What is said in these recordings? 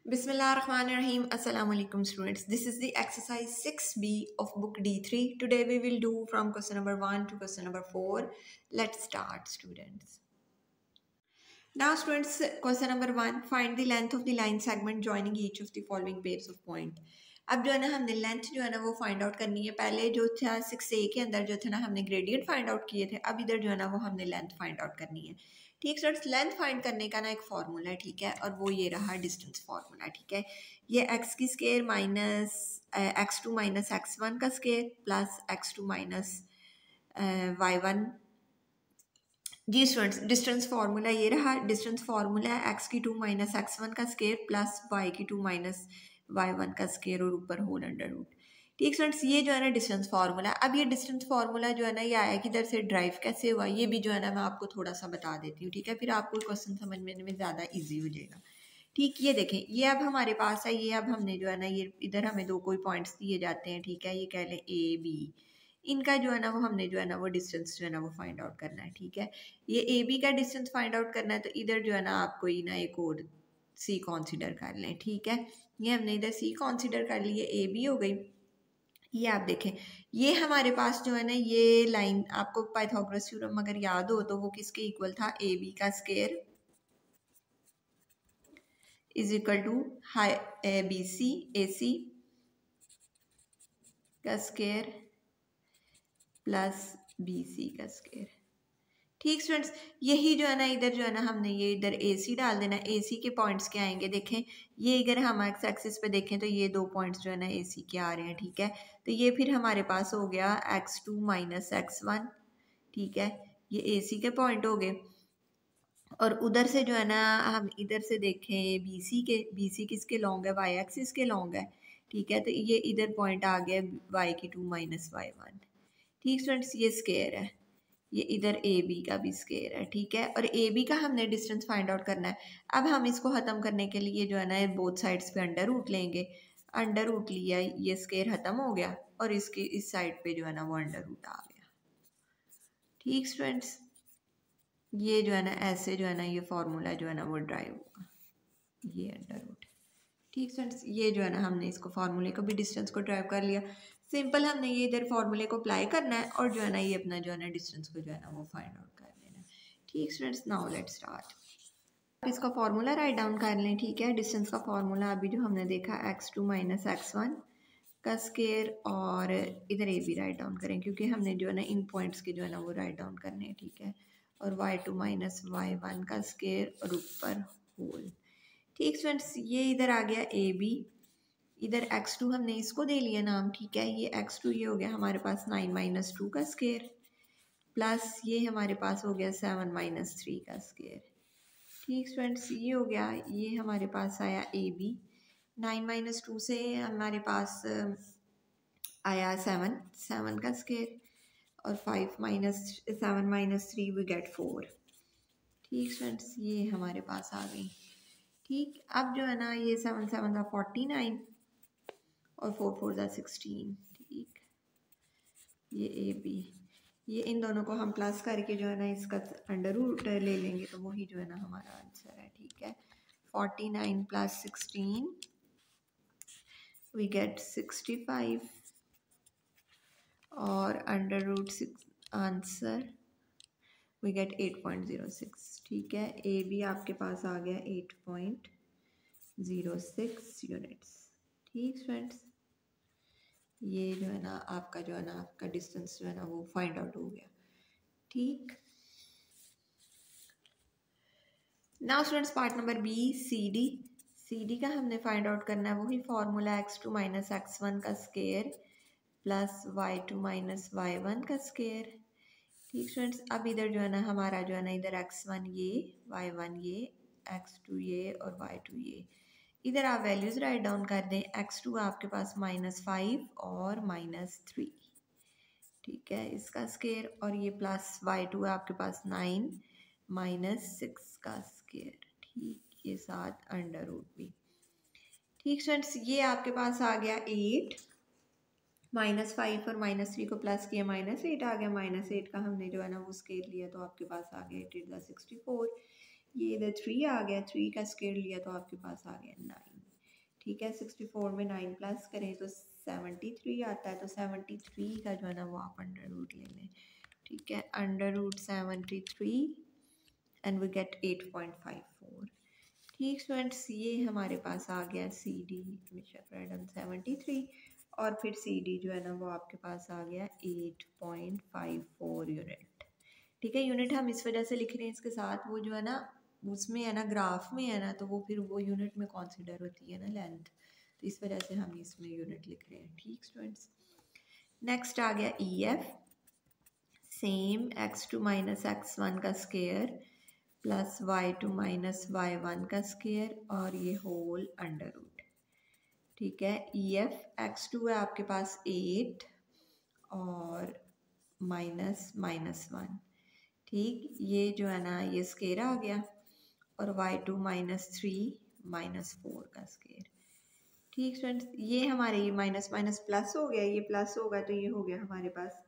Bismillahirrahmanirrahim. Assalamu alaikum students. This is the exercise 6B of book D3. Today we will do from question number 1 to question number 4. Let's start students. Now students, question number 1, find the length of the line segment joining each of the following pairs of point. अब जो है ना हमने length जो है ना वो find out करनी है। पहले जो था 6A के अंदर जो थे ना हमने ग्रेडियंट फाइंड आउट किए थे, अब इधर जो है ना वो हमने लेंथ फाइंड आउट करनी है। ठीक स्टूडेंट्स, लेंथ फाइंड करने का ना एक फार्मूला है, ठीक है, और वो ये रहा डिस्टेंस फार्मूला, ठीक है। ये x की square minus x2 minus x1 का square plus x2 minus y1। जी स्टूडेंट्स, डिस्टेंस फार्मूला ये रहा। डिस्टेंस फार्मूला है x की 2 माइनस x1 का स्केयर प्लस y की 2 माइनस y1 का स्केयर और ऊपर होल अंडर रूट। ठीक स्टूडेंट्स, ये जो है ना डिस्टेंस फार्मूला। अब ये डिस्टेंस फार्मूला जो है ना ये आया किधर से, ड्राइव कैसे हुआ, ये भी जो है ना मैं आपको थोड़ा सा बता देती हूँ, ठीक है, फिर आपको क्वेश्चन समझने में ज़्यादा ईजी हो जाएगा। ठीक, ये देखें, ये अब हमारे पास है, ये अब हमने जो है ना ये इधर हमें दो कोई पॉइंट्स दिए जाते हैं, ठीक है, ये कह लें A B। इनका जो है ना वो हमने जो है ना वो डिस्टेंस जो है ना वो फाइंड आउट करना है, ठीक है। ये ए बी का डिस्टेंस फाइंड आउट करना है, तो इधर जो है ना आप कोई ना एक और सी कंसीडर कर लें, ठीक है। ये हमने इधर सी कंसीडर कर लिए, ए बी हो गई। ये आप देखें, ये हमारे पास जो है ना ये लाइन, आपको पाइथागोरस थ्योरम अगर याद हो तो वो किसके इक्वल था, ए बी का square is equal to high B C A C का स्केयर प्लस बी सी का स्केयर। ठीक स्टूडेंट्स, यही जो है ना इधर जो है ना हमने ये इधर ए सी डाल देना। ए सी के पॉइंट्स क्या आएंगे, देखें, ये अगर हम एक्स एक्सिस पे देखें तो ये दो पॉइंट्स जो है ना ए सी के आ रहे हैं, ठीक है। तो ये फिर हमारे पास हो गया x2 माइनस x1, ठीक है, ये ए सी के पॉइंट हो गए। और उधर से जो है ना हम इधर से देखें बी सी किसके लॉन्ग है, वाई एक्सिस के लॉन्ग है, ठीक है। तो ये इधर पॉइंट आ गया y की 2 माइनस y1। ठीक स्टूडेंट्स, ये स्केयर है, ये इधर ए बी का भी स्केयर है, ठीक है। और ए बी का हमने डिस्टेंस फाइंड आउट करना है। अब हम इसको ख़त्म करने के लिए जो है ना बोथ साइड्स पे अंडर रूट लेंगे। अंडर रूट लिया, ये स्केयर ख़त्म हो गया और इसके इस साइड पे जो है ना वो अंडर रूट आ गया। ठीक स्टूडेंट्स, ये जो है ना ऐसे जो है ना ये फार्मूला जो है ना वो ड्राइव होगा, ये अंडर रूट। ठीक स्टूडेंट्स, ये जो है ना हमने इसको फार्मूले को भी डिस्टेंस को ड्राइव कर लिया। सिंपल हमने ये इधर फार्मूले को अप्लाई करना है और जो है ना ये अपना जो है ना डिस्टेंस को जो है ना वो फाइंड आउट कर लेना है। ठीक स्टूडेंट्स, नाउ लेट्स स्टार्ट। आप इसका फार्मूला राइट डाउन कर लें, ठीक है। डिस्टेंस का फार्मूला अभी जो हमने देखा x2 माइनस x1 का स्केयर, और इधर ए भी राइट डाउन करें क्योंकि हमने जो है ना इन पॉइंट्स के जो है ना वो राइट डाउन करने हैं, ठीक है। और y2 माइनस y1 का स्केयर और ऊपर होल। ठीक स्टूडेंट्स, ये इधर आ गया ए बी, इधर x2 हमने इसको दे लिया नाम, ठीक है। ये x2 ये हो गया हमारे पास 9 माइनस 2 का स्केयर प्लस ये हमारे पास हो गया 7 माइनस 3 का स्केयर। ठीक स्टूडेंट्स, ये हो गया, ये हमारे पास आया ए बी। 9 माइनस 2 से हमारे पास आया 7 का स्केयर और 5 माइनस 7 माइनस 3 वी गेट 4। ठीक स्टूडेंट्स, ये हमारे पास आ गई। ठीक, अब जो है ना ये 7 7 था 49 और 4 4 था 16। ठीक, ये ए बी, ये इन दोनों को हम प्लस करके जो है ना इसका अंडर रूट ले लेंगे तो वही जो है ना हमारा आंसर है, ठीक है। 49 प्लस 16 वी गेट 65 और under root 6 answer we get 8.06। ठीक है, ए बी आपके पास आ गया 8.06 यूनिट्स। ठीक फ्रेंड्स, ये जो है ना आपका जो है ना आपका डिस्टेंस जो है ना वो फाइंड आउट हो गया। ठीक, now students part number B, C D का हमने फाइंड आउट करना है। वही फार्मूला x2 माइनस x1 का square plus y2 minus y1 का स्केयर। ठीक स्टूडेंट्स, अब इधर जो है ना हमारा जो है ना इधर x1 ये, y1 ये, x2 ये और y2 ये। इधर आप वैल्यूज़ राइट डाउन कर दें। x2 आपके पास -5 और -3, ठीक है, इसका स्केयर, और ये प्लस y2 आपके पास 9 -6 का स्केयर। ठीक, ये 7 अंडर रूट भी। ठीक स्टूडेंट्स, ये आपके पास आ गया 8, -5 और -3 को प्लस किया -8 आ गया। -8 का हमने जो है ना वो स्केयर लिया तो आपके पास आ गया 8 × 64। ये इधर 3 आ गया, 3 का स्केयर लिया तो आपके पास आ गया 9। ठीक है। 64 में 9 प्लस करें तो 73 आता है, तो 73 का जो है ना वो आप अंडर रूट ले लें, ठीक है। Under root 73 and we get 8.54। ठीक स्टूडेंट्स, ये हमारे पास आ गया सी डी फ्रीडम 73 और फिर सी डी जो है ना वो आपके पास आ गया 8.54 यूनिट, ठीक है। यूनिट हम इस वजह से लिख रहे हैं इसके साथ, वो जो है ना उसमें है ना ग्राफ में है ना, तो वो फिर वो यूनिट में कंसीडर होती है ना लेंथ, तो इस वजह से हम इसमें यूनिट लिख रहे हैं, ठीक स्टूडेंट्स। नेक्स्ट आ गया E F, same x2 minus x1 का square plus y2 minus y1 का स्केयर और ये होल अंडर रूट, ठीक है। ई एफ x2 है आपके पास 8 और माइनस -1, ठीक। ये जो है ना ये स्केयर आ गया और y2 माइनस 3 माइनस 4 का स्केयर, ठीक फ्रेंड्स। ये हमारे ये माइनस माइनस प्लस हो गया, ये प्लस होगा तो ये हो गया हमारे पास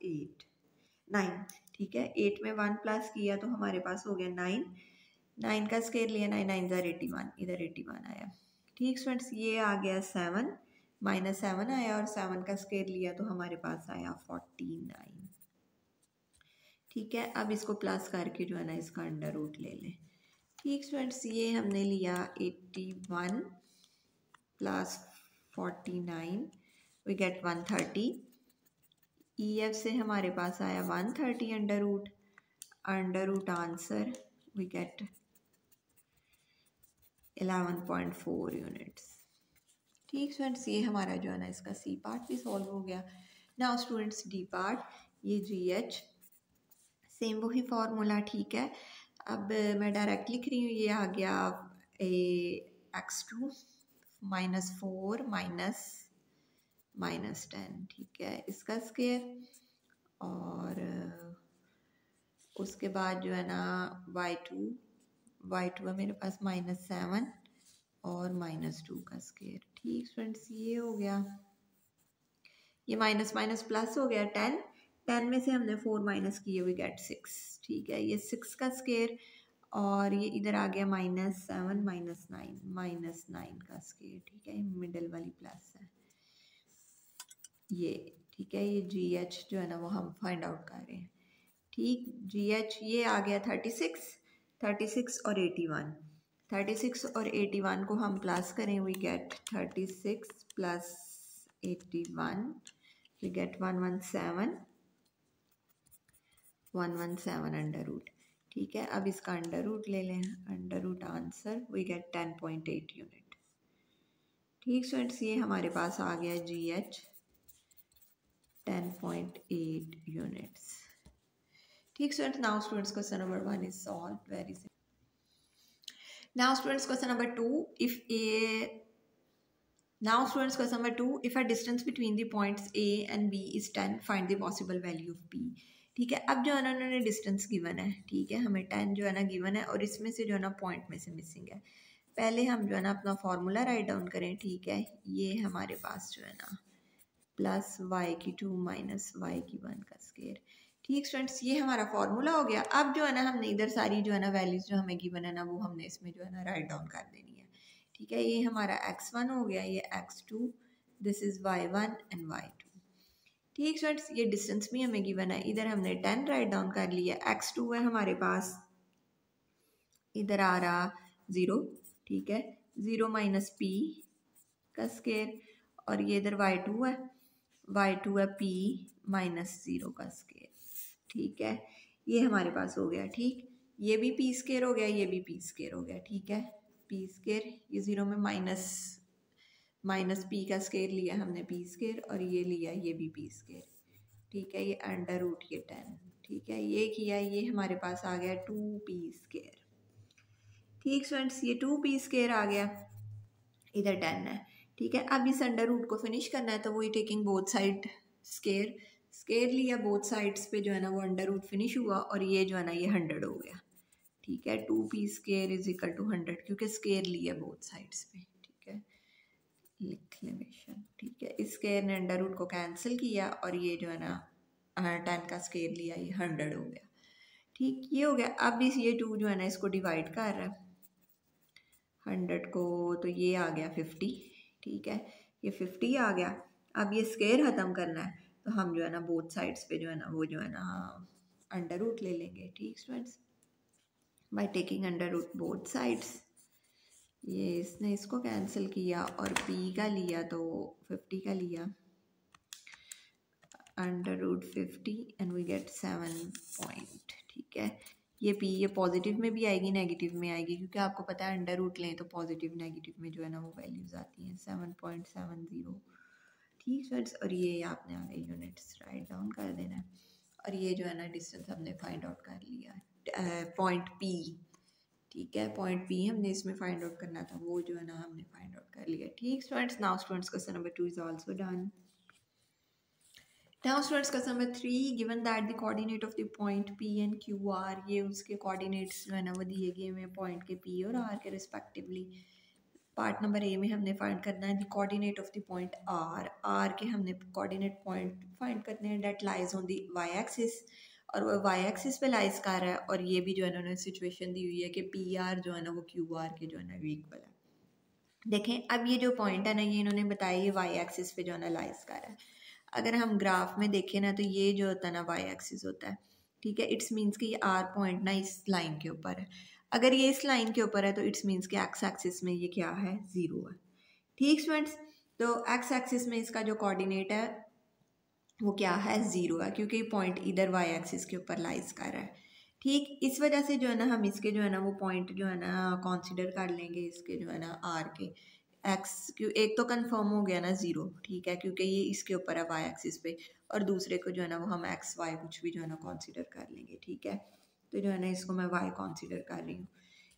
9, ठीक है। 8 में 1 प्लस किया तो हमारे पास हो गया 9, 9 का स्केयर लिया, 9 9 81, इधर 81 आया, ठीक फ्रेंड्स। ये आ गया 7, -7 आया और 7 का स्केयर लिया तो हमारे पास आया 49, ठीक है। अब इसको प्लस करके जो है ना इसका अंडर रूट ले लें, ठीक स्टूडेंट्स। ये हमने लिया 81 plus 49 we get 130, E F से हमारे पास आया 130 under root answer we get 11.4 units, ठीक स्टूडेंट्स। ये हमारा जो है ना इसका सी पार्ट भी सॉल्व हो गया। नाउ स्टूडेंट्स डी पार्ट, ये जी एच सेम वही फार्मूला, ठीक है। अब मैं डायरेक्ट लिख रही हूँ, ये आ गया x2 -4 -10, ठीक है, इसका स्केयर और उसके बाद जो है ना y2 है मेरे पास -7 और -2 का स्केयर, ठीक फ्रेंड्स। ये हो गया, ये माइनस माइनस प्लस हो गया 10 में से हमने 4 माइनस किए, वी गेट 6, ठीक है। ये 6 का स्केयर और ये इधर आ गया -7 -9 का स्केयर, ठीक है। मिडल वाली प्लस है ये, ठीक है। ये जी एच जो है ना वो हम फाइंड आउट कर रहे हैं, ठीक। जी एच ये आ गया 36 और 81, 36 और 81 को हम प्लस करें, we get 36 plus 81 we get 117 under root, ठीक है। अब इसका अंडर रूट ले लें, under root answer we get 10.8 unit, ठीक स्टूडेंट्स। ये हमारे पास आ गया जी एच 10.8 यूनिट्स, ठीक students. Now students question number 1 is solved very simple. Now students question number 2, if a distance between the points A and B is 10, find the possible value of P, ठीक है। अब जो है ना उन्होंने distance given है, ठीक है, हमें 10 जो है ना गिवन है और इसमें से जो है ना पॉइंट में से मिसिंग है। पहले हम जो है ना अपना फॉर्मूला राइट डाउन करें, ठीक है। ये हमारे पास जो है ना प्लस y2 माइनस y1 का स्केयर, ठीक स्टूडेंट्स। ये हमारा फॉर्मूला हो गया। अब जो है ना हमने इधर सारी जो है ना वैल्यूज जो हमें गिवन है ना वो हमने इसमें जो है ना राइट डाउन कर देनी है, ठीक है। ये हमारा x1 हो गया, ये x2, this is y1 and y2, ठीक स्टूडेंट्स। ये डिस्टेंस भी हमें गिवन है, इधर हमने 10 राइट डाउन कर लिया, x2 है हमारे पास, इधर आ रहा 0, ठीक है, 0 माइनस p का स्केयर और ये इधर y2 है p माइनस 0 का स्केयर, ठीक है। ये हमारे पास हो गया, ठीक। ये भी p स्केयर हो गया, ये भी p स्केयर हो गया, ठीक है। p स्केयर, ये 0 में माइनस p का स्केयर लिया हमने p स्केयर और ये लिया ये भी p स्केयर, ठीक है। ये अंडर रूट ये 10, ठीक है। ये किया, ये हमारे पास आ गया 2p स्केयर, ठीक स्टूडेंट्स। ये 2p स्केयर आ गया, इधर 10 है, ठीक है। अब इस अंडर रूट को फिनिश करना है तो वही टेकिंग बोथ साइड स्केयर लिया, बोथ साइड्स पे जो है ना वो अंडर रूट फिनिश हुआ और ये जो है ना ये 100 हो गया, ठीक है। 2p square is equal to 100 क्योंकि स्केयर लिया बोथ साइड्स पे, ठीक है, लिखलेमेशन, ठीक है। इस स्केयर ने अंडर रूट को कैंसिल किया और ये जो है ना 10 का स्केयर लिया, ये 100 हो गया, ठीक। ये हो गया। अब इस ये 2 जो है ना इसको डिवाइड कर रहा है 100 को, तो ये आ गया 50, ठीक है, ये 50 आ गया। अब ये स्क्वायर ख़त्म करना है तो हम जो है ना बोथ साइड्स पे जो है ना वो जो है ना अंडर रूट ले लेंगे। ठीक students, by taking under root both sides, ये इसने इसको कैंसिल किया और p का लिया तो 50 का लिया, under root 50 and we get 7 point. ठीक है, ये p ये पॉजिटिव में भी आएगी नेगेटिव में आएगी, क्योंकि आपको पता है अंडर रूट लें तो पॉजिटिव नेगेटिव में जो है ना वो वैल्यूज आती हैं 7.70। ठीक फ्रेंड्स, और ये आपने आगे यूनिट्स राइट डाउन कर देना है। और ये जो है ना डिस्टेंस हमने फाइंड आउट कर लिया पॉइंट p। ठीक है, पॉइंट p हमने इसमें फाइंड आउट करना था, वो जो है ना हमने फाइंड आउट कर लिया। ठीक students, now students question number 2 is also done. Now students question number 3, given that the coordinate of the point P and Q are, ये उसके coordinates जो है ना वो दिए गए हैं पॉइंट के P और R के रिस्पेक्टिवली। पार्ट नंबर ए में हमने फाइंड करना है the coordinate of the point R के हमने कोऑर्डिनेट पॉइंट फाइंड करने हैं that lies on the Y axis, और वो वाई एक्सिस पे लाइज कर रहा है, और ये भी जो है ना सिचुएशन दी हुई है कि PR जो है ना वो QR के जो है ना इक्वल है। देखें अब ये जो पॉइंट है ना ये इन्होंने बताया ये वाई एक्सिस पे जो है ना लाइज कर रहा है। अगर हम ग्राफ में देखें ना तो ये जो होता है ना वाई एक्सिस होता है। ठीक है, इट्स मीन्स कि ये R पॉइंट ना इस लाइन के ऊपर है। अगर ये इस लाइन के ऊपर है तो इट्स मीन्स कि एक्स एक्सिस में ये क्या है, 0 है। ठीक स्टूडेंट्स, तो एक्स एक्सिस में इसका जो कोऑर्डिनेट है वो क्या है, 0 है, क्योंकि पॉइंट इधर वाई एक्सिस के ऊपर लाइज कर रहा है। ठीक, इस वजह से जो है ना हम इसके जो है ना वो पॉइंट जो है ना कंसीडर कर लेंगे इसके जो है ना R के एक्स, क्यों एक तो कंफर्म हो गया ना 0। ठीक है, क्योंकि ये इसके ऊपर है वाई एक्सिस पे, और दूसरे को जो है ना वो हम एक्स वाई कुछ भी जो है ना कंसीडर कर लेंगे। ठीक है, तो जो है ना इसको मैं वाई कंसीडर कर रही हूँ।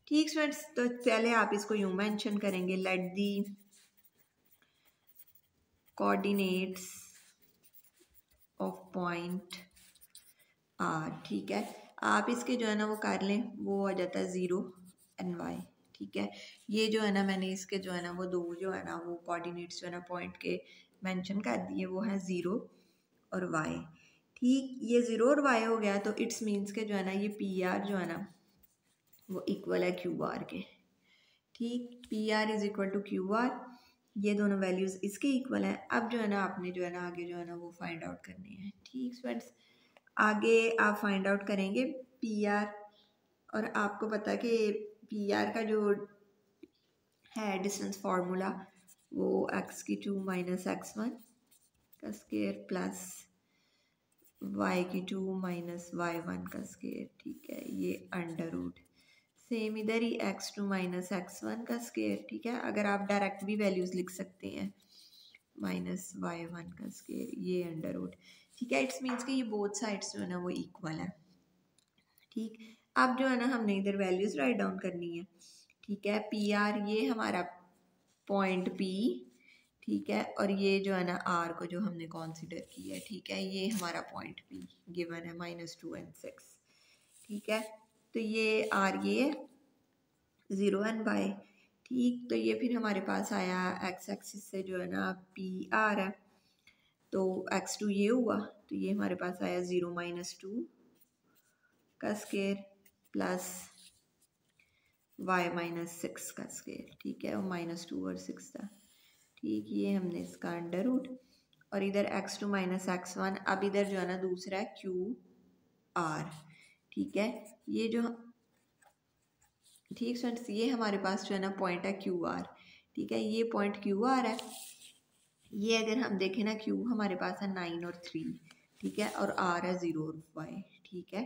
ठीक स्टूडेंट्स, तो पहले आप इसको यूं मेंशन करेंगे, let the coordinates of point R। ठीक है, आप इसके जो है ना वो कर लें, वो आ जाता है 0 एंड y। ठीक है, ये जो है ना मैंने इसके जो है ना वो दो जो है ना वो कोऑर्डिनेट्स जो है ना पॉइंट के मेंशन कर दिए, वो है 0 और y। ठीक, ये 0 और y हो गया तो इट्स मीन्स के जो है ना ये PR जो है ना वो इक्वल है QR के। ठीक, PR is equal to QR, ये दोनों वैल्यूज इसके इक्वल है। अब जो है ना आपने जो है ना आगे जो है ना वो फाइंड आउट करनी है। ठीक स्टूडेंट्स, आगे आप फाइंड आउट करेंगे PR, और आपको पता है कि PR का जो है डिस्टेंस फार्मूला वो x2 माइनस x1 का square plus y2 minus y1 का स्क्वायर। ठीक है, ये अंडर रूट, सेम इधर ही x2 माइनस x1 का स्क्वायर। ठीक है, अगर आप डायरेक्ट भी वैल्यूज लिख सकते हैं, माइनस y1 का स्क्वायर, ये अंडर रूट। ठीक है, इट्स मीन्स कि ये बोथ साइड्स जो है ना वो इक्वल है। ठीक, अब जो है ना हमने इधर वैल्यूज राइट डाउन करनी है। ठीक है, PR ये हमारा पॉइंट P। ठीक है, और ये जो है ना R को जो हमने कंसीडर किया है। ठीक है, ये हमारा पॉइंट P गिवन है -2 and 6। ठीक है, तो ये R ये है 0 and y। ठीक, तो ये फिर हमारे पास आया एक्स एक्सिस से जो है ना PR है, तो x2 ये हुआ, तो ये हमारे पास आया 0 माइनस 2 का स्क्वायर प्लस y माइनस 6 का स्क्वायर। ठीक है, और -2 और 6 था। ठीक, ये हमने इसका अंडर रूट, और इधर x2 माइनस x1, अब इधर जो है ना दूसरा है QR। ठीक है, ये जो ठीक फ्रेंड्स, ये हमारे पास जो है ना पॉइंट है QR। ठीक है, ये पॉइंट QR है। ये अगर हम देखें ना Q हमारे पास है 9 और 3। ठीक है, और R है 0 और y। ठीक है,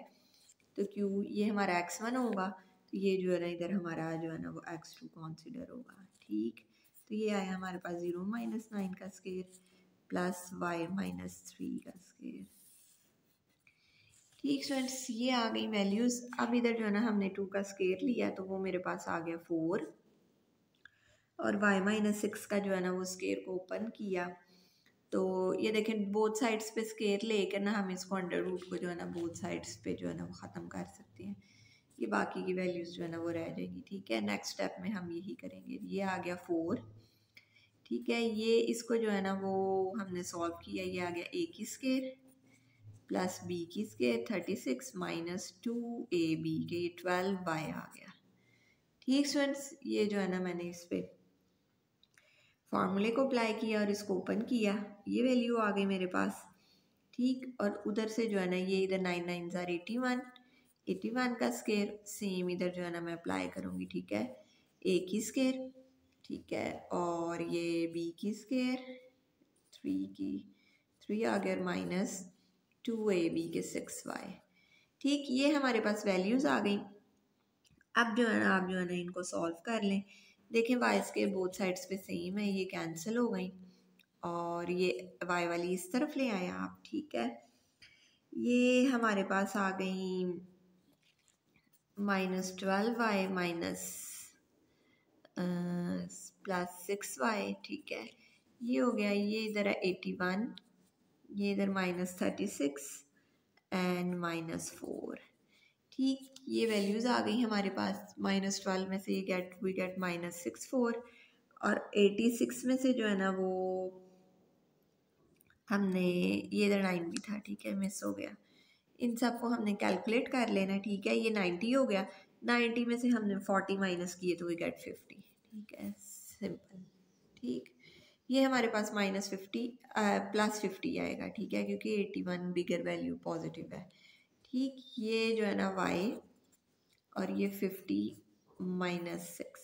तो Q ये हमारा x1 होगा, तो ये जो है ना इधर हमारा जो है ना वो x2 कंसीडर होगा। ठीक, तो ये आया हमारे पास 0 माइनस 9 का स्क्वायर प्लस y माइनस 3 का स्क्वायर। ठीक स्टूडेंट्स, ये आ गई वैल्यूज। अब इधर जो है ना हमने 2 का स्क्वायर लिया तो वो मेरे पास आ गया 4, और y माइनस 6 का जो है ना वो स्क्वायर को ओपन किया, तो ये देखें बोथ साइड्स पे स्क्वायर लेकर ना हम इसको अंडर रूट को जो है ना बोथ साइड्स पे जो है ना वो ख़त्म कर सकते हैं। ये बाकी की वैल्यूज़ जो है ना वो रह जाएगी। ठीक है, नेक्स्ट स्टेप में हम यही करेंगे। ये आ गया 4। ठीक है, ये इसको जो है ना वो हमने सॉल्व किया, ये आ गया a की स्क्वायर प्लस b की स्क्वायर 36 माइनस 2ab के, ये 12y आ गया। ठीक स्टूडेंट्स, ये जो है ना मैंने इस पर फार्मूले को अप्लाई किया और इसको ओपन किया, ये वैल्यू आ गई मेरे पास। ठीक, और उधर से जो है ना ये इधर 9 9 ज़ार 81, 81 का स्केयर सेम इधर जो है ना मैं अप्लाई करूँगी। ठीक है, ए की स्केयर, ठीक है, और ये बी की स्केयर 3 की 3 आ गया, माइनस 2ab के 6y। ठीक, ये हमारे पास वैल्यूज़ आ गई। अब जो है ना आप जो है ना इनको सॉल्व कर लें। देखें y स्केयर बोथ साइड्स पे सेम है, ये कैंसिल हो गई और ये y वाली इस तरफ ले आए आप। ठीक है, ये हमारे पास आ गई -12y माइनस +6y। ठीक है, ये हो गया, ये इधर है 81, ये इधर -36 एंड -4। ठीक, ये वैल्यूज़ आ गई हमारे पास। -12 में से ये वी गेट -64 और 86 में से जो है ना वो हमने, ये इधर 9 भी था, ठीक है, मिस हो गया। इन सब को हमने कैलकुलेट कर लेना। ठीक है, ये 90 हो गया, 90 में से हमने 40 माइनस किए तो वी गेट 50। ठीक है, सिंपल। ठीक, ये हमारे पास -50 +50 आएगा। ठीक है, क्योंकि 81 बिगर वैल्यू पॉजिटिव है। ठीक, ये जो है ना y और ये 50 -6।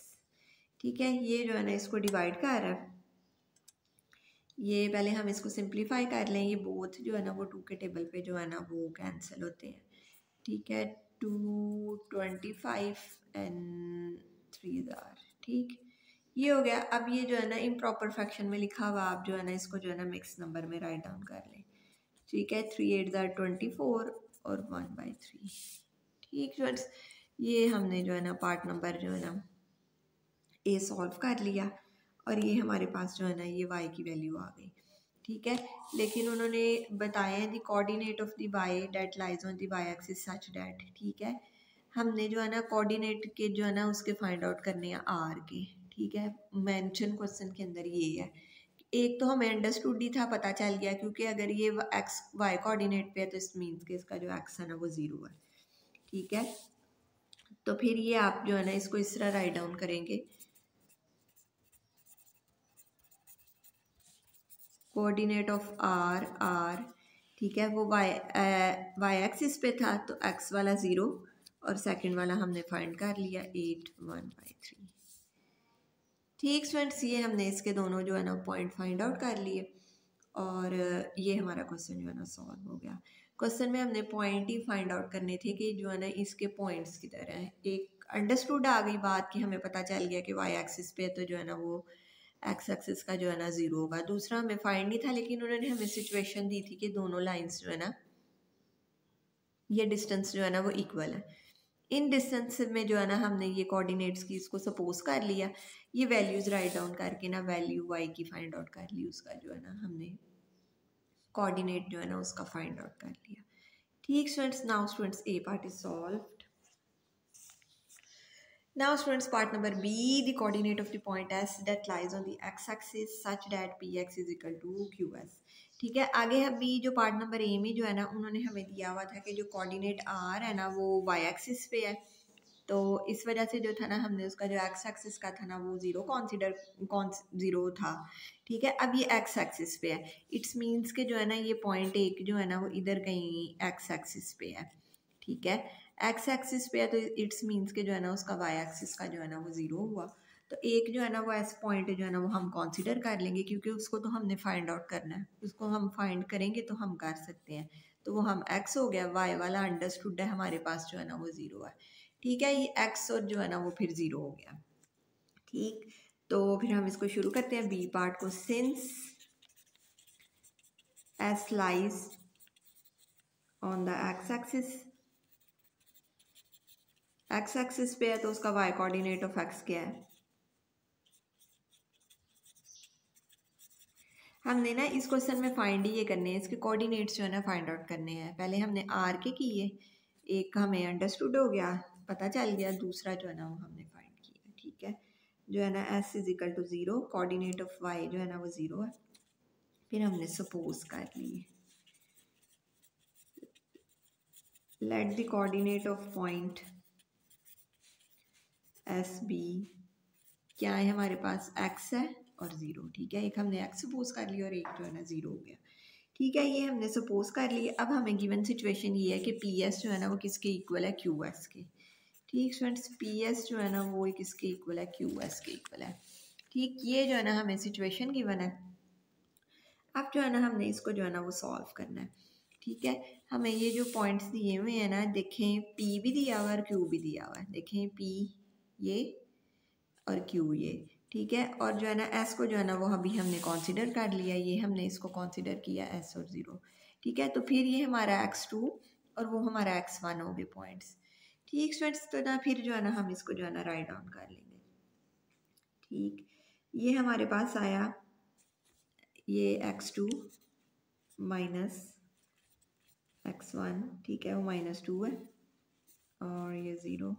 ठीक है, ये जो है ना इसको डिवाइड कर रहा है, ये पहले हम इसको सिंप्लीफाई कर लें। ये बोथ जो है ना वो 2 के टेबल पे जो है ना वो कैंसिल होते हैं। ठीक है, 225 एंड 3 ज़ार। ठीक, ये हो गया। अब ये जो है ना इम्प्रॉपर फ्रैक्शन में लिखा हुआ, आप जो है ना इसको जो है ना मिक्स नंबर में राइट डाउन कर लें। ठीक है, 3 8 ज़ार 24 और 1/3। ठीक फ्रेंड्स, ये हमने जो है ना पार्ट नंबर जो है ना ए सॉल्व कर लिया और ये हमारे पास जो है ना ये y की वैल्यू आ गई। ठीक है, लेकिन उन्होंने बताया है the coordinate of the y that lies on the y axis such that. ठीक है, हमने जो है ना कोऑर्डिनेट के जो है ना उसके फाइंड आउट करने हैं r के। ठीक है, मेंशन क्वेश्चन के अंदर ये है। एक तो हमें अंडरस्टूड ही था, पता चल गया, क्योंकि अगर ये x y कोऑर्डिनेट पे है तो इस मीन्स के इसका जो x है ना वो 0 है। ठीक है, तो फिर ये आप जो है ना इसको इस तरह राइट डाउन करेंगे, कोऑर्डिनेट ऑफ r। ठीक है, वो y एक्सिस पे था तो x वाला 0 और सेकंड वाला हमने फाइंड कर लिया 8 1/3। ठीक फ्रेंड्स, ये हमने इसके दोनों जो है ना पॉइंट फाइंड आउट कर लिए और ये हमारा क्वेश्चन जो है ना सॉल्व हो गया। क्वेश्चन में हमने पॉइंट ही फाइंड आउट करने थे कि जो है ना इसके पॉइंट्स की तरह है। एक अंडरस्टूड आ गई बात कि हमें पता चल गया कि y एक्सिस पे तो जो है ना वो एक्स एक्सिस का जो है ना 0 होगा। दूसरा हमें फाइंड नहीं था, लेकिन उन्होंने हमें सिचुएशन दी थी कि दोनों लाइंस जो है ना ये डिस्टेंस जो है ना वो इक्वल है। इन डिस्टेंस में जो है ना हमने ये कोऑर्डिनेट्स की इसको सपोज कर लिया, ये वैल्यूज राइट डाउन करके ना वैल्यू y की फाइंड आउट कर ली, उसका जो है ना हमने कोऑर्डिनेट जो है ना उसका फाइंड आउट कर लिया। ठीक students, now students A part is solved. Now students, part number B, the coordinate of the point S that lies on the x-axis such that px is equal to qs। ठीक है, आगे है B, जो part number A में जो है ना उन्होंने हमें दिया हुआ था कि जो कोऑर्डिनेट R है ना वो y एक्सिस पे है, तो इस वजह से जो था ना हमने उसका जो x एक्सिस का था ना वो 0 था। ठीक है, अब ये x एक्सिस पे है, इट्स मीन्स के जो है ना ये पॉइंट एक जो है ना वो इधर कहीं x एक्सिस पे है। ठीक है, एक्स एक्सिस पे है तो इट्स मीन्स के जो है ना उसका वाई एक्सिस का जो है ना वो 0 हुआ। तो एक जो है ना वो ऐसा पॉइंट जो है ना वो हम कंसीडर कर लेंगे, क्योंकि उसको तो हमने फाइंड आउट करना है, उसको हम फाइंड करेंगे तो हम कर सकते हैं। तो वो हम एक्स हो गया, वाई वाला अंडरस्टूड है हमारे पास जो है ना वो 0 है। ठीक है, ये एक्स और जो है ना वो फिर 0 हो गया। ठीक, तो फिर हम इसको शुरू करते हैं बी पार्ट को। Since S lies on the x axis, x axis पे है तो उसका वाई कोऑर्डिनेट ऑफ एक्स क्या है। हमने ना इस क्वेश्चन में फाइंड ही ये करने हैं, इसके कोऑर्डिनेट्स जो है ना फाइंड आउट करने हैं। पहले हमने आर के किए, एक हमें अंडरस्टूड हो गया, पता चल गया, दूसरा जो है ना वो हमने फाइंड किया। ठीक है, जो है ना S is equal to 0, coordinate of Y जो है ना वो 0 है। फिर हमने सपोज कर लिए, let the coordinate of point S be क्या है हमारे पास, एक्स है और 0, ठीक है। एक हमने x सपोज कर लिया और एक जो है ना 0 हो गया, ठीक है। ये हमने सपोज कर लिया। अब हमें गिवन सिचुएशन ये है कि पी एस जो है ना वो किसके इक्वल है, क्यू एस के, ठीक फ्रेंड्स। पी एस जो है ना वो किसके इक्वल है, क्यू एस के इक्वल है, ठीक। ये जो है ना हमें सिचुएशन गिवन है। अब जो है ना हमने इसको जो है ना वो सॉल्व करना है, ठीक है। हमें ये जो पॉइंट्स दिए हुए हैं ना, देखें पी भी दिया हुआ है और क्यू भी दिया हुआ है, देखें पी ये और क्यू ये, ठीक है। और जो है ना एस को जो है ना वो अभी हमने कंसीडर कर लिया, ये हमने इसको कंसीडर किया एस और 0, ठीक है। तो फिर ये हमारा x2 और वो हमारा x1 हो गए पॉइंट्स, ठीक स्टूडेंट्स। तो ना फिर जो है ना हम इसको जो है ना राइट डाउन कर लेंगे, ठीक। ये हमारे पास आया ये x2 माइनस x1, ठीक है, वो -2 है और ये 0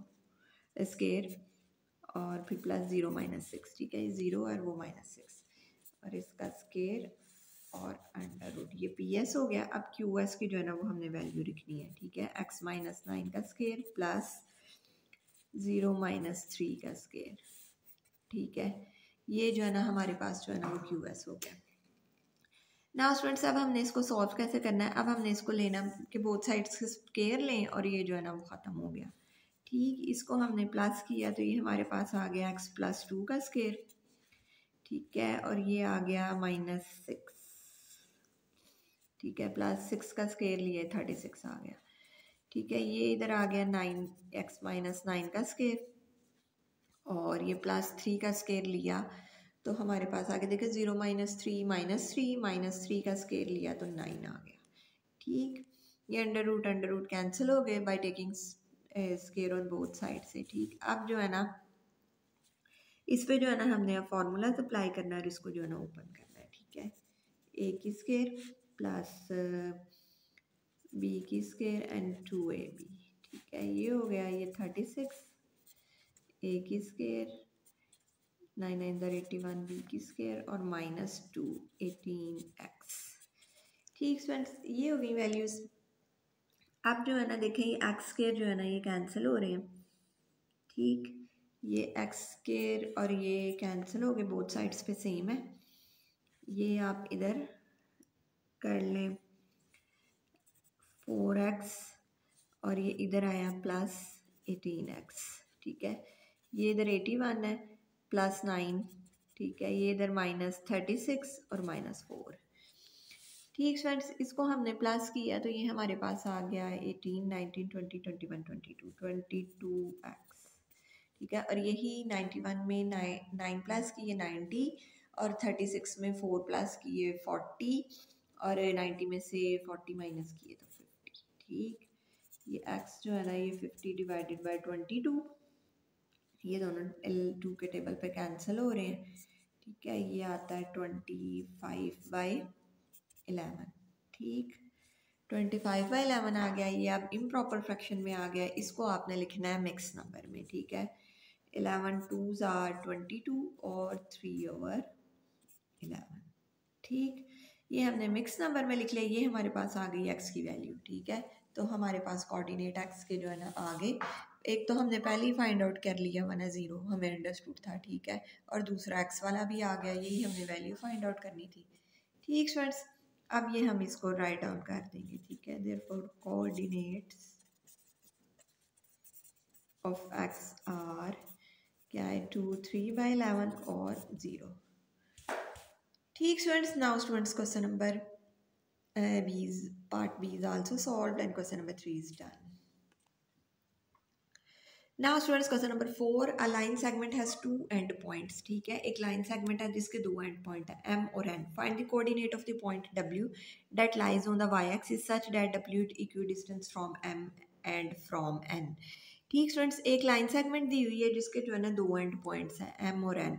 स्केयर और फिर प्लस 0 -6, ठीक है, 0 और वो -6 और इसका स्केयर और अंडर रूट, ये पी एस हो गया। अब क्यू एस की जो है ना वो हमने वैल्यू लिखनी है, ठीक है। x -9 का स्केयर प्लस 0 -3 का स्केयर, ठीक है। ये जो है ना हमारे पास जो है ना वो क्यू एस हो गया। नाउ स्टूडेंट्स अब हमने इसको सॉल्व कैसे करना है, अब हमने इसको लेना कि बोथ साइड्स के स्केयर लें और ये जो है ना वो ख़त्म हो गया, ठीक। इसको हमने प्लस किया तो ये हमारे पास आ गया x +2 का स्केयर, ठीक है, और ये आ गया -6, ठीक है, +6 का स्केयर लिए 36 आ गया, ठीक है। ये इधर आ गया 9x -9 का स्केयर और ये +3 का स्केयर लिया तो हमारे पास आगे देखिए 0 -3 -3 का स्केयर लिया तो 9 आ गया, ठीक। ये अंडर रूट कैंसिल हो गए by taking square on both side से, ठीक। अब जो है ना इस पे जो है ना हमने अब फार्मूला अप्लाई करना है और इसको जो है ना ओपन करना है, ठीक है। ए की स्केयर प्लस बी की स्केयर एंड 2ab, ठीक है। ये हो गया ये 36 ए की स्केयर 9 9 81 बी की स्केयर और -2 18x, ठीक फ्रेंड्स। ये हो गई वैल्यूज। अब जो है ना देखें ये एक्स स्केयर जो है ना ये कैंसिल हो रहे हैं, ठीक। ये एक्स स्केयर और ये कैंसिल हो गए, बोथ साइड्स पे सेम है। ये आप इधर कर लें 4x और ये इधर आया प्लस 18x, ठीक है। ये इधर 81 है प्लस 9, ठीक है। ये इधर -36 और -4, ठीक फ्रेंड्स। इसको हमने प्लस किया तो ये हमारे पास आ गया 18 19 20 21 22 22x, ठीक है। और यही 91 में 9 प्लस किए 90 और 36 में 4 प्लस किए 40 और 90 में से 40 माइनस किए तो 50, ठीक। ये x जो है ना ये 50 डिवाइडेड बाय 22, ये दोनों L2 के टेबल पे कैंसिल हो रहे हैं, ठीक है। ये आता है 25/11, ठीक। 25/11 आ गया। ये अब इम्प्रॉपर फ्रैक्शन में आ गया, इसको आपने लिखना है मिक्स नंबर में, ठीक है। 11 2s are 22 और 3/11, ठीक। ये हमने मिक्स नंबर में लिख लिया। ये हमारे पास आ गई x की वैल्यू, ठीक है। तो हमारे पास कोऑर्डिनेट x के जो है ना आ गए। एक तो हमने पहले ही फाइंड आउट कर लिया 1 0 हमें अंडरस्टूड था, ठीक है। और दूसरा x वाला भी आ गया, यही हमने वैल्यू फाइंड आउट करनी थी, ठीक स्टूडेंट्स। अब ये हम इसको राइट डाउन कर देंगे, ठीक है। Therefore coordinates of x are क्या है 2 3/11 और 0, ठीक students. Now students question number B is part B is also solved and question number 3 is done. Now students question number 4, a line segment has two end points, ठीक है। एक line segment है जिसके दो end point है M और N. Find the coordinate of the point W that lies on the y-axis such that W equidistant from M and from N. ठीक students, एक लाइन सेगमेंट दी हुई है जिसके जो है ना दो एंड पॉइंट्स हैं M और N।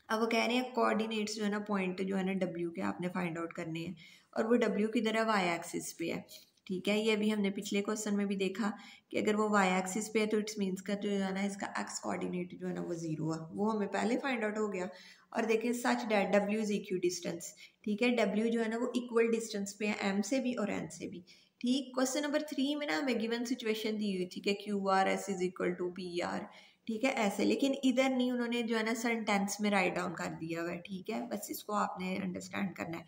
अब वो कह रहे हैं कोऑर्डिनेट्स जो है ना पॉइंट जो है ना W के आपने फाइंड आउट करने हैं और वो W की तरह y एक्सिस पे है, ठीक है। ये अभी हमने पिछले क्वेश्चन में भी देखा कि अगर वो y एक्सिस पे है तो इट्स मीन्स का जो है ना इसका x कोऑर्डिनेट जो है ना वो 0 है, वो हमें पहले फाइंड आउट हो गया। और देखें such that W is equi distance, ठीक है। W जो है ना वो इक्वल डिस्टेंस पे है M से भी और N से भी, ठीक। क्वेश्चन नंबर 3 में ना हमें गिवन सिचुएशन दी हुई थी कि QR S is equal to PR, ठीक है ऐसे, लेकिन इधर नहीं, उन्होंने जो है ना सेंटेंस में राइट डाउन कर दिया हुआ है। ठीक है, बस इसको आपने अंडरस्टैंड करना है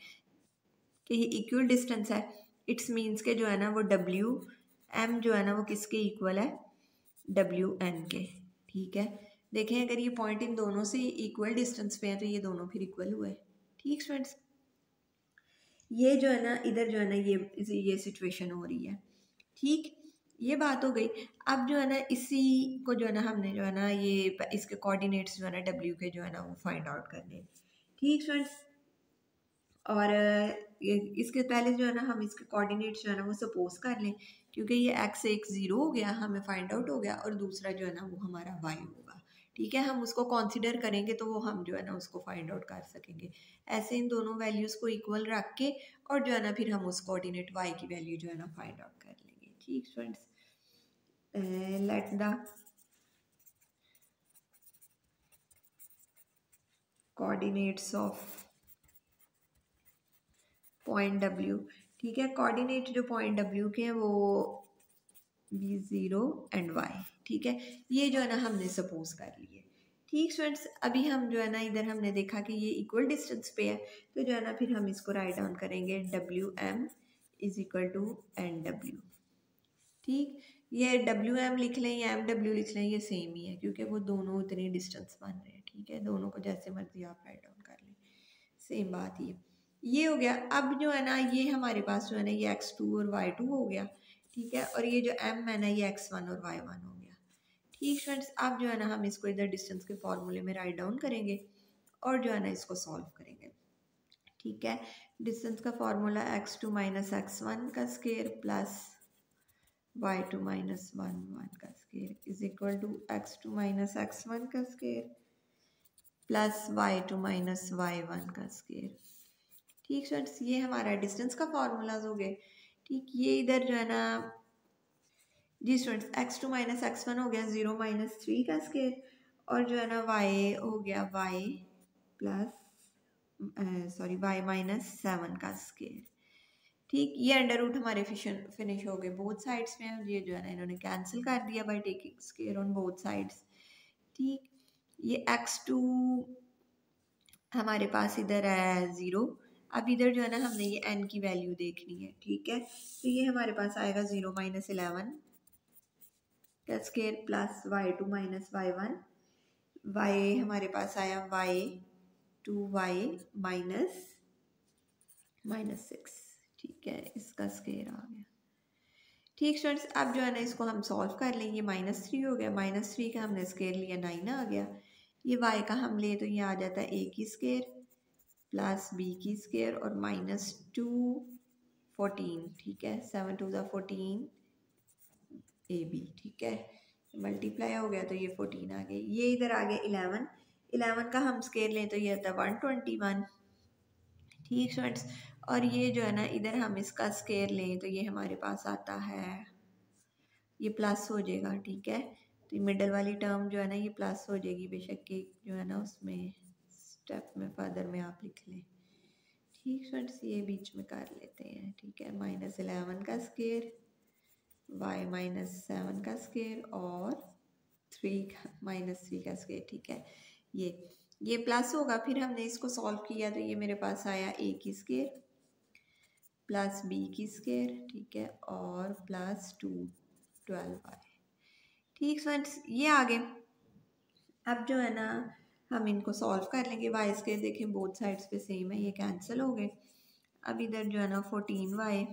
कि ये इक्वल डिस्टेंस है। इट्स मीन्स के जो है ना वो डब्ल्यू एम जो है ना वो किसके इक्वल है, डब्ल्यू एन के। ठीक है, देखें अगर ये पॉइंट इन दोनों से इक्वल डिस्टेंस पे है तो ये दोनों फिर इक्वल हुए। ठीक स्टूडेंट्स, ये जो है ना इधर जो है ना ये सिचुएशन हो रही है। ठीक, ये बात हो गई। अब जो है ना इसी को जो है ना हमने जो है ना ये इसके कोऑर्डिनेट्स जो है ना डब्ल्यू के जो है ना वो फाइंड आउट करने। ठीक स्टूडेंट्स, और इसके पहले जो है ना हम इसके कोऑर्डिनेट्स जो है ना वो सपोज कर लें, क्योंकि ये x एक 0 हो गया, हमें फाइंड आउट हो गया, और दूसरा जो है ना वो हमारा y होगा। ठीक है, हम उसको कंसीडर करेंगे तो वो हम जो है ना उसको फाइंड आउट कर सकेंगे। ऐसे इन दोनों वैल्यूज़ को इक्वल रख के और जो है ना फिर हम उस कोऑर्डिनेट y की वैल्यू जो है ना फाइंड आउट कर लेंगे। ठीक students, let the coordinates of point W, ठीक है, कोऑर्डिनेट जो पॉइंट W के हैं वो v0 एंड y। ठीक है, ये जो है ना हमने सपोज कर लिए। ठीक स्टूडेंट्स, अभी हम जो है ना इधर हमने देखा कि ये इक्वल डिस्टेंस पे है, तो जो है ना फिर हम इसको राइट डाउन करेंगे WM is equal to NW। ठीक, ये WM लिख लें या MW लिख लें, ये सेम ही है, क्योंकि वो दोनों उतनी डिस्टेंस बन रहे हैं। ठीक है, दोनों को जैसे मर्जी आप राइट डाउन कर लें, सेम बात ये हो गया। अब जो है ना ये हमारे पास जो है ना ये x2 और y2 हो गया। ठीक है, और ये जो m है ना ये x1 और y1 हो गया। ठीक फ्रेंड्स, अब जो है ना हम इसको इधर डिस्टेंस के फॉर्मूले में राइट डाउन करेंगे और जो है ना इसको सॉल्व करेंगे। ठीक है, डिस्टेंस का फॉर्मूला x2 माइनस x1 का स्क्वायर प्लस y2 माइनस 1 का square is equal to x2 minus x1 का square plus y2 minus y1 का स्क्वायर। ठीक स्टूडेंट्स, ये हमारा डिस्टेंस का फॉर्मूलाज हो गए। ठीक, ये इधर जो है ना जी स्टूडेंट्स x2 माइनस x1 हो गया 0 माइनस 3 का स्क्वायर, और जो है ना y हो गया y प्लस y माइनस 7 का स्क्वायर। ठीक, ये अंडर रूट हमारे फिनिश हो गए बोथ साइड्स में, ये जो है ना इन्होंने कैंसिल कर दिया by taking square on both sides. ठीक, ये x2 हमारे पास इधर है 0। अब इधर जो है ना हमने ये n की वैल्यू देखनी है। ठीक है, तो ये हमारे पास आएगा 0 माइनस 11 का square plus y2 minus y1, y हमारे पास आया y माइनस 6। ठीक है, इसका स्क्वायर आ गया। ठीक स्टूडेंट्स, अब जो है ना इसको हम सॉल्व कर लेंगे। -3 हो गया, -3 का हमने स्क्वायर लिया 9 आ गया। ये y का हम ले तो ये आ जाता है a की स्क्वायर प्लस b की स्क्वायर और -2 14। ठीक है, 7 2 14 ab। ठीक है, मल्टीप्लाई हो गया तो ये 14 आ गए। ये इधर आ गया 11 का हम स्क्वायर लें तो ये आता है 121। ठीक स्टूडेंट्स, और ये जो है ना इधर हम इसका स्क्वायर लें तो ये हमारे पास आता है, ये प्लस हो जाएगा। ठीक है, तो ये मिडल वाली टर्म जो है ना ये प्लस हो जाएगी, बेशक के जो है ना उसमें स्टेप में फर्दर में आप लिख लें। ठीक फ्रेंड्स, ये बीच में कर लेते हैं। ठीक है, -11 का स्क्वायर y माइनस 7 का स्क्वायर और -3 का स्क्वायर। ठीक है, ये प्लस होगा, फिर हमने इसको सॉल्व किया तो ये मेरे पास आया a की स्क्वायर प्लस b की स्क्वायर। ठीक है, और प्लस 12y। ठीक फ्रेंड्स, ये आ गए। अब जो है ना हम इनको सॉल्व कर लेंगे। y स्क्वायर देखें बोथ साइड्स पे सेम है, ये कैंसिल हो गए। अब इधर जो है ना 14y,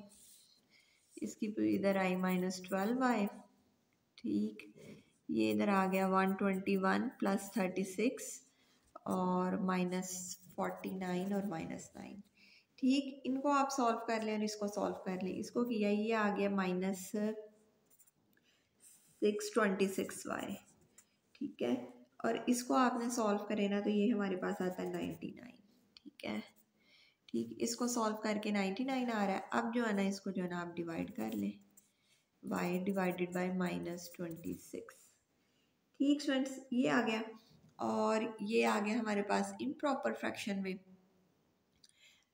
इसकी इधर आई -12y। ठीक, ये इधर आ गया 121 प्लस 36 और -49 और -9। ठीक, इनको आप सॉल्व कर लें और इसको सॉल्व कर लें। इसको किया, ये आ गया -626y। ठीक है, और इसको आपने सॉल्व करें ना तो ये हमारे पास आता है 99। ठीक है, ठीक, इसको सॉल्व करके 99 आ रहा है। अब जो है ना इसको जो है ना आप डिवाइड कर लें, y डिवाइडेड बाय -26। ठीक स्टूडेंट्स, ये आ गया, और ये आ गया हमारे पास इम्प्रॉपर फ्रैक्शन में।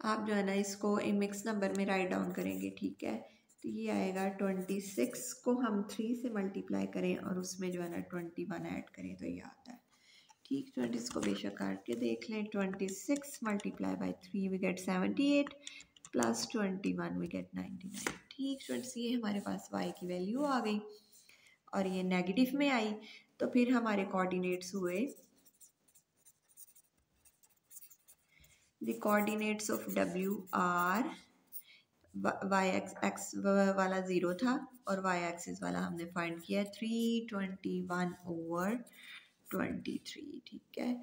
आप जो है ना इसको मिक्स नंबर में राइट डाउन करेंगे। ठीक है, तो ये आएगा 26 को हम 3 से मल्टीप्लाई करें और उसमें जो है ना 21 ऐड करें तो ये आता है। ठीक स्टूडेंट, इसको बेशक काट के देख लें। 26 multiply by 3 we get 78 plus 21 we get 99। ठीक स्टूडेंट्स, ये हमारे पास y की वैल्यू आ गई और ये नेगेटिव में आई, तो फिर हमारे कोऑर्डिनेट्स हुए, the coordinates of w are y X वाला 0 था और y एक्सिस वाला हमने फाइंड किया 321/23। ठीक है।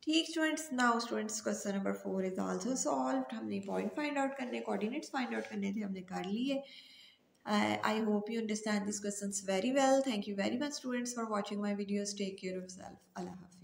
ठीक students, now students question number 4 is also solved. हमने पॉइंट फाइंड आउट करने, कोऑर्डिनेट्स फाइंड आउट करने थे, हमने कर लिए। I hope you understand these questions very well. Thank you very much students for watching my videos. Take care of yourself. Allah Hafiz.